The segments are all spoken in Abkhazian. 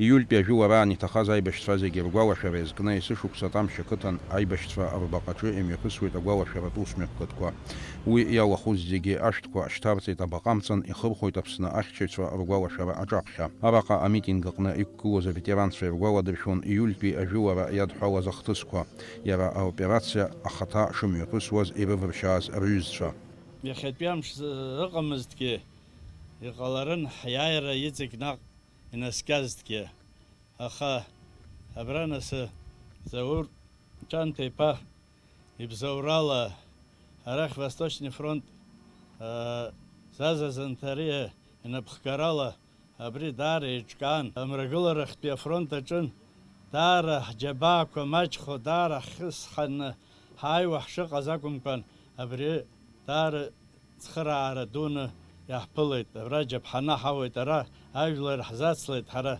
ииультәи ажәылараан иҭахаз аибашьцәа зегьы ргәалашәара иазкны есышықәса Тамшь ақыҭан аибашьцәа арбаҟаҿы имҩаԥысуеит агәалашәаратә усмҩаԥгатәқәа. Уи иалахәыз зегьы ашәҭқәа шьҭарҵеит абаҟамҵан, ихырхәоит Аԥсны ахьчаҩцәа ргәалашәара аҿаԥхьа. Араҟа амитинг аҟны иқәгылоз аветеранцәа иргәаладыршәон ииультәи ажәылара иадҳәалаз ахҭысқәа, иара аоперациа ахаҭа шымҩаԥысуаз ирывыршьааз рҩызцәа. Иахьатәи амш ыҟамызҭгьы, иҟаларын ҳиааира иҵегь наҟ инаскьазҭгьы. Аха абра насы Заур Ҷанҭа-иԥа ибзоурала арахь Восточный фронт зазазанҭариа инапхгарала абри даара еиҿкаан. Амрагыларахьтәи афронт аҿын даара ҳџьабаақәа маҷхо, даара ҳхысханы ҳааиуа ҳшыҟаз акәымкәан, абри даара цхыраара дуны иаҳԥылеит. Абра џьаԥҳана ҳауеит, ара ажәлар ҳзацлеит, ҳара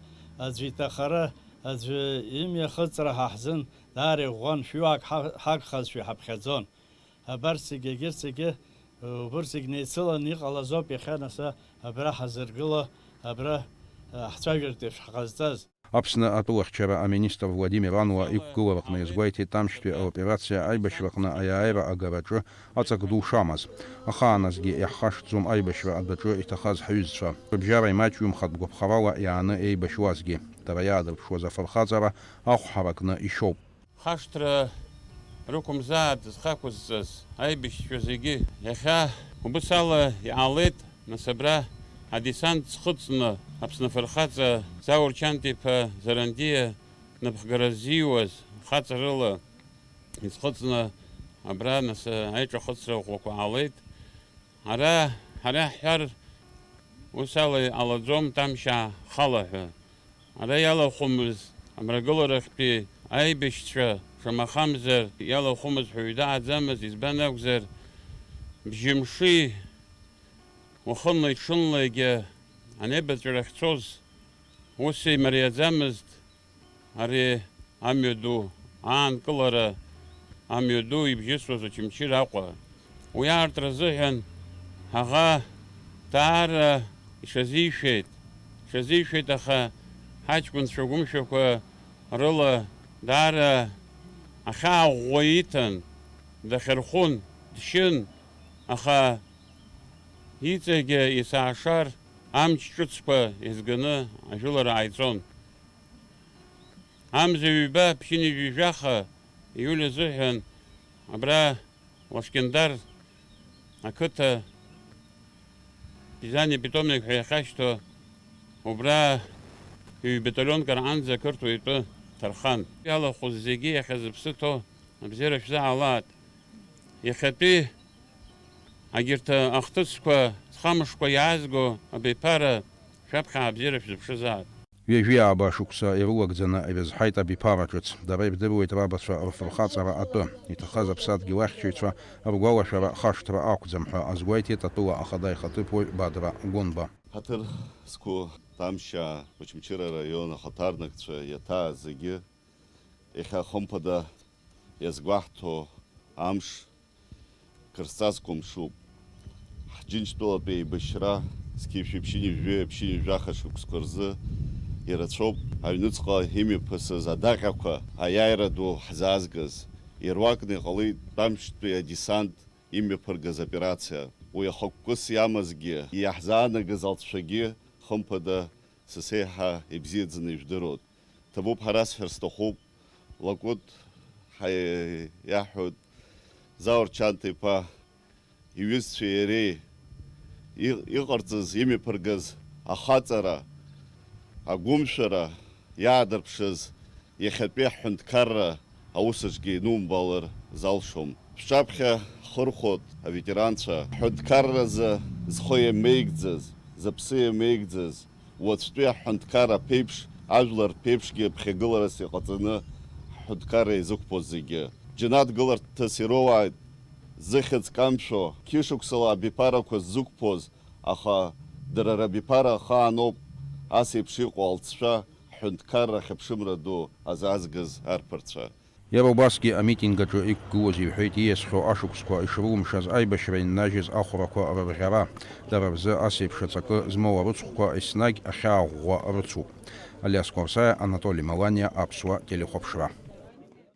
аӡәы иҭахара, аӡәы имҩахыҵра ҳаҳзын даара иӷәӷәан, шәҩык ҳагхазшәа ҳаԥхьаӡон. Абарҭ зегьы егьырҭ зегьы убырҭ зегьы неицыланы иҟалаз ауп иахьа наса абра ҳазыргыло, абра ҳцәажәартә еиԥш ҳҟазҵаз. Аԥсны атәылахьчара аминистр Владимир Ануа иқәгылараҟны иазгәеиҭеит Тамшьтәи аоперациа аибашьраҟны аиааира агараҿы аҵак ду шамаз. Ахааназгьы иаҳхашҭӡом аибашьра адәаҿы иҭахаз ҳҩызцәа. Рыбжьара имаҷҩымхатә гәаԥхарала иааны еибашьуазгьы. Дара иаадырԥшуаз афырхаҵара ахәҳаракны ишьоуп. Хашҭра рықәымзаат зхақәызҵаз аибашьцәа зегьы иахьа убысала иаалеит. Нас абра адесант зхыҵны Аԥсны афырхаҵа Заур Ҷанҭа-иԥа Зарандиа напхгара зиуаз хаҵарыла изхыҵны абра нас аиҿахыҵра ӷәӷәақәа аалеит. Ара ҳара ҳҳәар ус ала иҟалаӡом Тамшь хала ҳәа. Ара иалахәымыз амрагыларахьтәи аибашьцәа шамахамзар иалахәымыз ҳәа ҩдааӡамыз, избан акәзар бжьымши уахынлеи ҽынлеигьы анеибаҵәарахь цоз ус имариаӡамызт ари амҩаду аанкылара, амҩаду ибжьысуаз Очамчыр Аҟәа. Уи аартра азыҳәан ҳаӷа даара ишазишәеит, аха ҳаҷкәынцәа гәымшәақәа рыла даара ахьааӷәӷәа иҭан, дахьырхәын, дшьын, аха иҵегьы есаашар амч ҿыцқәа изганы ажәылара ааиҵон. Амза ҩба ԥшьыни ҩажәаха ииуль азыҳәан абра Лашкендар ақыҭа Пизани питомник ҳәа иахьашьҭо убра ҩ-баталионк раанӡа ақырҭуа итәы ҭархан. Иалахәыз зегьы иахьа зыԥсы ҭоу абзиара шәзаалаат. Иахьатәи агьырҭ ахҭысқәа зхамышқәа иаазго абиԥара шәаԥхьа абзиара шәзыԥшызаат. Ҩажәи ааба шықәса ирылагӡаны ирызҳаит абиԥара ҿыц. Дара ирдыруеит рабацәа рфырхаҵара атәы. Иҭахаз аԥсадгьыл ахьчаҩцәа ргәалашәара хашҭра ақәӡам ҳәа азгәеиҭеит атәыла ахада ихаҭыԥуаҩ Бадра Гәынба. Ҳаҭыр зқәу Тамшь Очамчыр араион ахаҭарнакцәа иаҭааз зегьы иахьа хымԥада иазгәаҳҭо амш кырзҵазкуа мшуп. Ҳџьынџьтәылатәи еибашьра зқьышәи ԥшьыни жәаха шықәсқәа рзы ирацәоуп аҩныҵҟа имҩаԥысыз адаҟьақәа аиааира ду ҳзаазгаз. Ируакны иҟалеит Тамшьтәи адесант имҩаԥыргаз операциа. Уи ахықәкыс иамазгьы иаҳзаанагаз алҵшәагьы хымԥада сасеиҳа ибзиаӡаны ижәдыруеит. Ҭабуп ҳара сҳәар сҭахуп, Лакәыт иаҳәоит Заур Ҷанҭа-иԥа иҩызцәеи иареи иҟарҵаз имҩаԥыргаз ахаҵара, агәымшәара иаадырԥшыз иахьатәи ҳҳәынҭқарра аусаҿгьы инумбалар залшом. Шәҿаԥхьа ҳхырхәоит аветеранцәа ҳҳәынҭқарразы зхы иамеигӡаз, зыԥсы иамеигӡаз, уаҵәтәи аҳҳәынҭқар аԥеиԥш, ажәлар ԥеиԥшгьы ԥхьагыларас иҟаҵаны ҳҳәынҭқарра изықәԥоз зегьы. Џьанаҭ гыларҭас ироуааит зыхьыӡ камшәо, қьышықәсала абиԥарақәа ззықәԥоз, аха дара рабиԥара ахааноуп ас еиԥш иҟоу алҵшәа ҳҳәынҭқарра хьыԥшымра ду азаазгаз арԥарцәа. Иара убасгьы амитингаҿы иқәгылоз иҳәеит ииасхьоу ашықәсқәа ишрылымшаз аибашьра иннажьыз ахәрақәа рырӷьара. Дара рзы ас еиԥш аҵакы змоу арыцхәқәа еснагь ахьааӷәӷәа рыцуп. Алиас Корсаиа, Анатолий Маланиа, Аԥсуа телехәаԥшра.